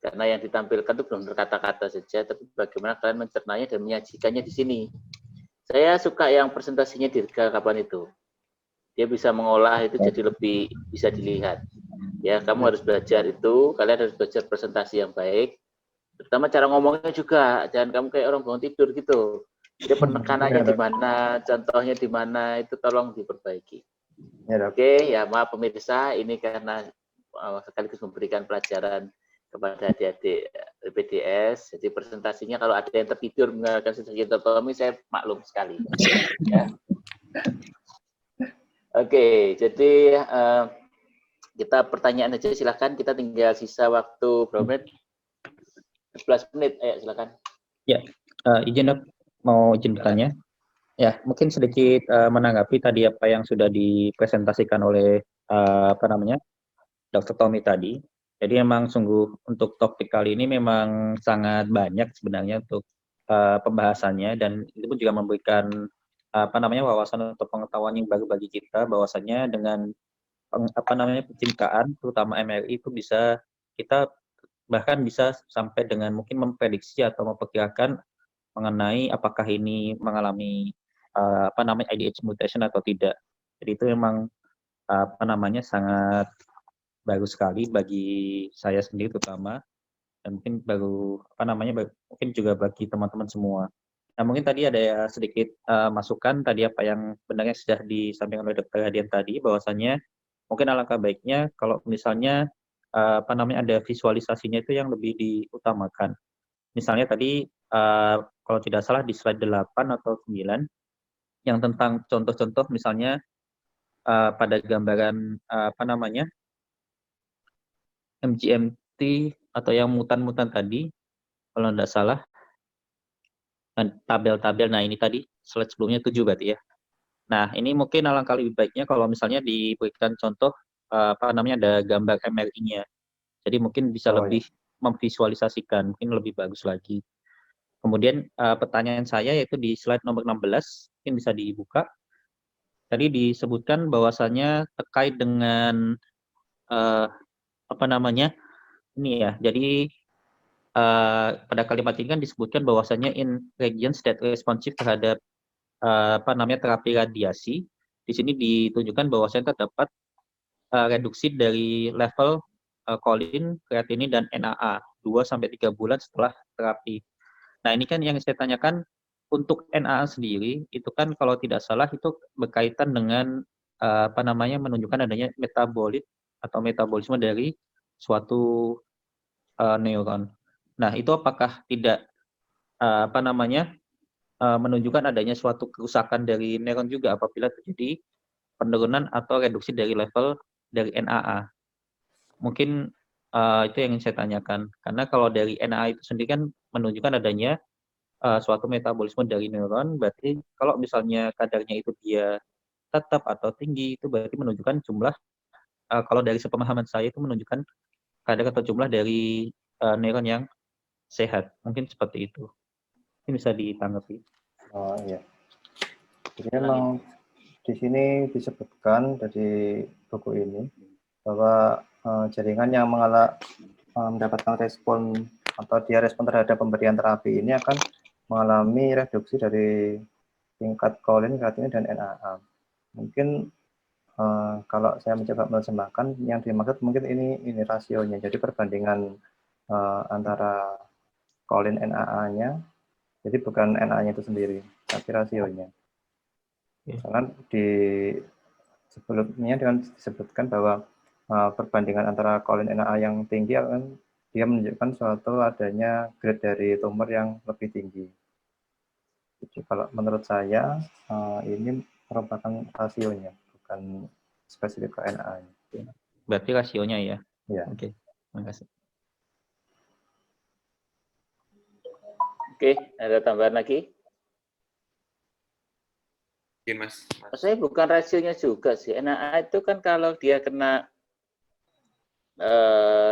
Karena yang ditampilkan itu belum berkata-kata saja, tapi bagaimana kalian mencernanya dan menyajikannya di sini. Saya suka yang presentasinya di kapan itu. Dia bisa mengolah itu jadi lebih bisa dilihat. Ya, kamu harus belajar itu, kalian harus belajar presentasi yang baik. Terutama cara ngomongnya juga, jangan kamu kayak orang bangun tidur gitu. Jadi penekanannya di mana, contohnya di mana, itu tolong diperbaiki. Oke, ya maaf pemirsa, ini karena sekaligus memberikan pelajaran kepada adik-adik PDS. Jadi presentasinya kalau ada yang tertidur mengenalkan sesi Tommy, saya maklum sekali. Ya. Oke, jadi kita pertanyaan aja silakan. Kita tinggal sisa waktu berapa menit? 11 menit, ayo silakan. Ya, izin dok, mau izin bertanya. Ya, mungkin sedikit menanggapi tadi apa yang sudah dipresentasikan oleh Dr. Tommy tadi. Jadi memang sungguh untuk topik kali ini memang sangat banyak sebenarnya untuk pembahasannya dan itu pun juga memberikan wawasan atau pengetahuan yang baru bagi kita bahwasannya dengan pencitraan terutama MRI itu bisa kita bahkan bisa sampai dengan mungkin memprediksi atau memperkirakan mengenai apakah ini mengalami IDH mutation atau tidak. Jadi itu memang sangat bagus sekali bagi saya sendiri terutama dan mungkin mungkin juga bagi teman-teman semua. Nah mungkin tadi ada sedikit masukan tadi apa yang benarnya sudah disampaikan oleh Dr. Hadian tadi bahwasannya mungkin alangkah baiknya kalau misalnya ada visualisasinya itu yang lebih diutamakan. Misalnya tadi kalau tidak salah di slide 8 atau 9 yang tentang contoh-contoh misalnya pada gambaran MGMT atau yang mutan-mutan tadi, kalau tidak salah, tabel-tabel, nah ini tadi slide sebelumnya 7 berarti ya. Nah ini mungkin alangkah lebih baiknya kalau misalnya diberikan contoh, ada gambar MRI-nya. Jadi mungkin bisa lebih memvisualisasikan, mungkin lebih bagus lagi. Kemudian pertanyaan saya yaitu di slide nomor 16, mungkin bisa dibuka. Tadi disebutkan bahwasannya terkait dengan ini ya, jadi pada kalimat ini kan disebutkan bahwasanya in regions that responsive terhadap terapi radiasi, di sini ditunjukkan bahwasanya terdapat reduksi dari level kolin, kreatinin, dan NAA 2-3 bulan setelah terapi. Nah, ini kan yang saya tanyakan, untuk NAA sendiri, itu kan kalau tidak salah itu berkaitan dengan menunjukkan adanya metabolit atau metabolisme dari suatu neuron. Nah, itu apakah tidak menunjukkan adanya suatu kerusakan dari neuron juga apabila terjadi penurunan atau reduksi dari level dari NAA? Mungkin itu yang ingin saya tanyakan. Karena kalau dari NAA itu sendiri kan menunjukkan adanya suatu metabolisme dari neuron, berarti kalau misalnya kadarnya itu dia tetap atau tinggi, itu berarti menunjukkan jumlah, kalau dari sepemahaman saya itu menunjukkan kadar atau jumlah dari neuron yang sehat. Mungkin seperti itu. Ini bisa ditanggapi. Oh iya. Jadi memang di sini disebutkan dari buku ini bahwa jaringan yang mendapatkan respon atau dia respon terhadap pemberian terapi ini akan mengalami reduksi dari tingkat kolin, kreatinin, dan NAA. Mungkin kalau saya mencoba menerjemahkan, yang dimaksud mungkin ini rasionya. Jadi perbandingan antara kolin NAA-nya, jadi bukan NAA-nya itu sendiri, tapi rasionya. Karena sebelumnya disebutkan bahwa perbandingan antara kolin NAA yang tinggi akan dia menunjukkan suatu adanya grade dari tumor yang lebih tinggi. Jadi kalau menurut saya ini merupakan rasionya, bukan spesifik ke NAA. Berarti rasionya ya? Ya. Oke, terima kasih. Oke, ada tambahan lagi? Mungkin Mas. Saya bukan rasionya juga sih. NAA itu kan kalau dia kena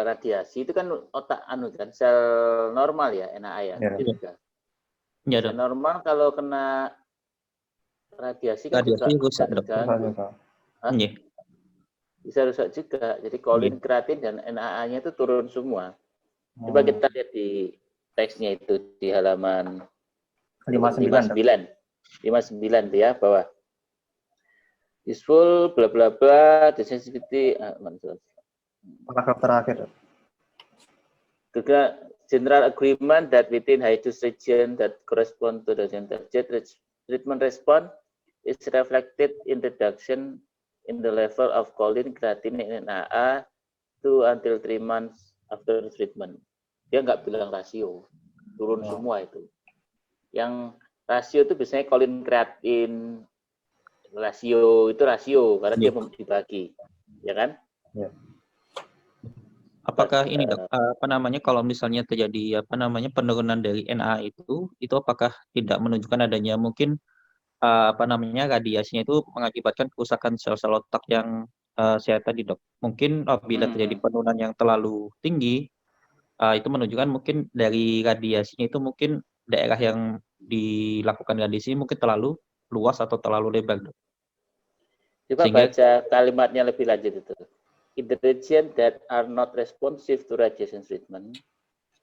radiasi itu kan otak kan sel normal ya NAA ya. Ya. Ya, Sel normal kalau kena radiasi kan radiasi juga rusak, Dok. terganggu. Iya. Bisa rusak juga. Jadi kolin, kreatin, dan NAA-nya itu turun semua. Coba kita lihat di teksnya itu di halaman 59 tuh ya, bahwa useful bla bla bla, the sensitivity paragraf terakhir. Juga general agreement that within high dose region that correspond to the treatment response is reflected in reduction in the level of choline, creatinine, and NAA 2 until 3 months after treatment. Dia nggak bilang rasio, turun semua itu. Yang rasio itu biasanya choline, creatinine, rasio itu rasio karena dia dibagi, ya kan? Ya. Apakah ini, Dok, kalau misalnya terjadi penurunan dari NAA itu apakah tidak menunjukkan adanya mungkin radiasinya itu mengakibatkan kerusakan sel-sel otak yang sehat tadi, Dok? Mungkin apabila terjadi penurunan yang terlalu tinggi, itu menunjukkan mungkin dari radiasinya itu mungkin daerah yang dilakukan radiasi mungkin terlalu luas atau terlalu lebar, Dok. Coba baca kalimatnya lebih lanjut itu. In the region that are not responsive to radiation treatment,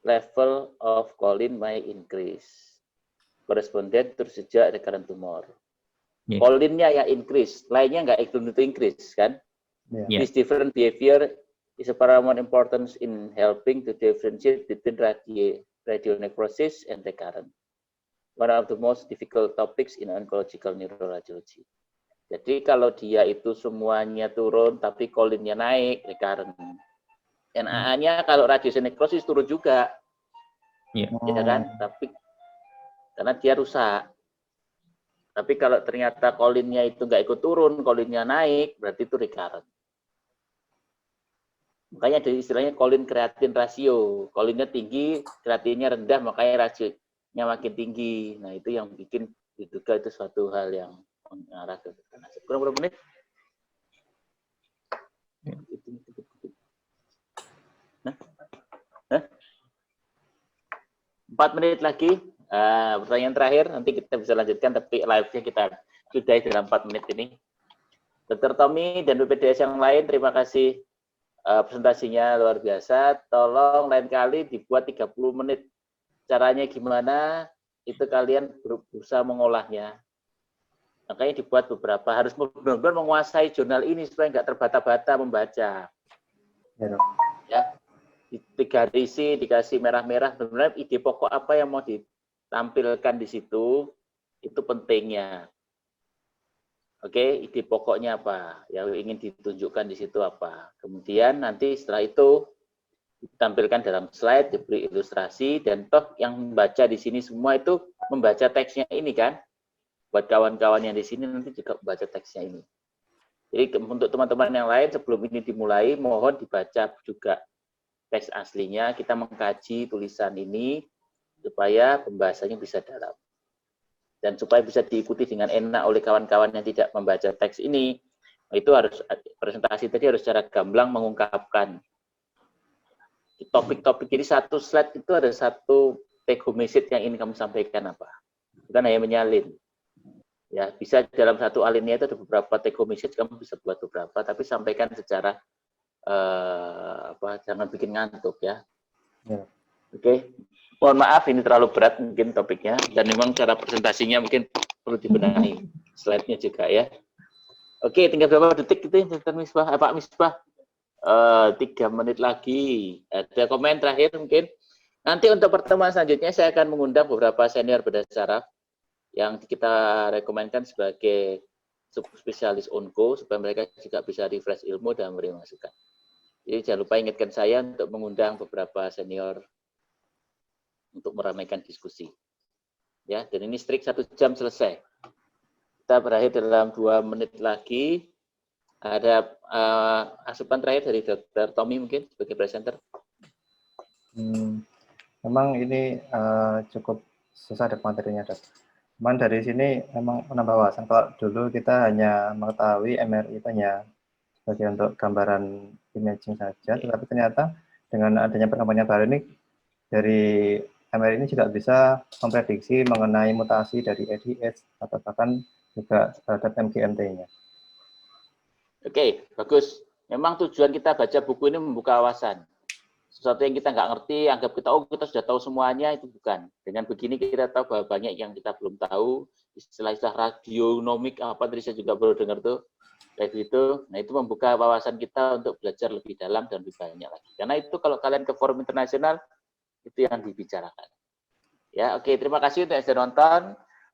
level of choline may increase. Correspondent to sejak recurrent tumor. Choline-nya yang increase, lainnya nggak itu increase kan? This different behavior is of paramount importance in helping to differentiate between radionecrosis and recurrent. One of the most difficult topics in oncological neuroradiology. Jadi kalau dia itu semuanya turun tapi choline-nya naik, recurrent. NAA-nya kalau radionecrosis turun juga. Ya kan? Tapi karena dia rusak. Tapi kalau ternyata choline-nya itu nggak ikut turun, choline-nya naik, berarti itu recurrent. Makanya ada istilahnya choline kreatin rasio. Choline-nya tinggi, kreatinnya rendah, makanya rasionya makin tinggi. Nah, itu yang bikin diduga itu suatu hal yang mengarah ke sana. Kurang berapa menit? Nah? 4 menit lagi. Pertanyaan terakhir, nanti kita bisa lanjutkan, tapi live-nya kita sudahi dalam 4 menit ini. Dr. Tommy dan BPDS yang lain, terima kasih presentasinya luar biasa. Tolong lain kali dibuat 30 menit. Caranya gimana? Itu kalian berusaha mengolahnya. Makanya dibuat beberapa, harus benar-benar menguasai jurnal ini supaya nggak terbata-bata membaca. Ya, 3 risi dikasih merah-merah, benar-benar ide pokok apa yang mau ditampilkan di situ, itu pentingnya. Oke, ide pokoknya apa, yang ingin ditunjukkan di situ apa. Kemudian nanti setelah itu ditampilkan dalam slide, diberi ilustrasi, dan toh yang membaca di sini semua itu membaca teksnya ini kan. Buat kawan-kawan yang di sini nanti juga membaca teksnya ini. Jadi untuk teman-teman yang lain sebelum ini dimulai, mohon dibaca juga teks aslinya, kita mengkaji tulisan ini supaya pembahasannya bisa dalam. Dan supaya bisa diikuti dengan enak oleh kawan-kawan yang tidak membaca teks ini, itu harus presentasi tadi harus secara gamblang mengungkapkan topik-topik. Jadi satu slide itu ada satu take home message yang ingin kamu sampaikan apa. Bukan hanya menyalin. Ya, bisa dalam satu alinea itu ada beberapa take home message, kamu bisa buat beberapa, tapi sampaikan secara jangan bikin ngantuk ya. Oke. Mohon maaf ini terlalu berat mungkin topiknya, dan memang cara presentasinya mungkin perlu dibenahi, slide-nya juga ya. Oke, tinggal berapa detik itu Misbah? Pak Misbah, 3 menit lagi. Ada komen terakhir mungkin. Nanti untuk pertemuan selanjutnya saya akan mengundang beberapa senior bedah saraf yang kita rekomendasikan sebagai subspesialis onko supaya mereka juga bisa refresh ilmu dan memberi masukan. Jadi jangan lupa ingatkan saya untuk mengundang beberapa senior untuk meramaikan diskusi. Ya, dan ini strict 1 jam selesai. Kita berakhir dalam 2 menit lagi. Ada asupan terakhir dari Dr. Tommy mungkin sebagai presenter. Memang ini cukup susah ada materinya, Dok. Cuman dari sini memang menambah wawasan. Kalau dulu kita hanya mengetahui MRI itu hanya sebagai untuk gambaran imaging saja, tetapi ternyata dengan adanya perkembangan baru ini, dari MRI ini juga bisa memprediksi mengenai mutasi dari ADH atau bahkan juga terhadap MGMT-nya. Oke, bagus. Memang tujuan kita baca buku ini membuka wawasan. Sesuatu yang kita nggak ngerti, anggap kita sudah tahu semuanya, itu bukan. Dengan begini kita tahu bahwa banyak yang kita belum tahu, istilah-istilah radionomik apa tadi saya juga baru dengar tuh, kayak gitu. Nah itu membuka wawasan kita untuk belajar lebih dalam dan lebih banyak lagi. Karena itu kalau kalian ke forum internasional, itu yang dibicarakan. Ya, oke, terima kasih untuk yang sudah nonton.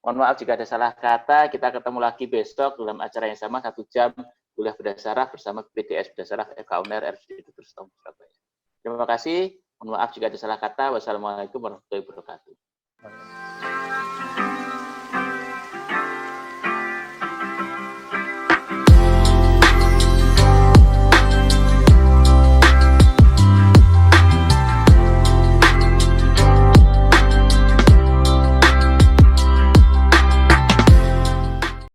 Mohon maaf jika ada salah kata. Kita ketemu lagi besok dalam acara yang sama, 1 jam kuliah bedah saraf bersama PDS bedah saraf FK UNER RSUD Dr. Sutomo Surabaya. Terima kasih. Mohon maaf jika ada salah kata. Wassalamualaikum warahmatullahi wabarakatuh.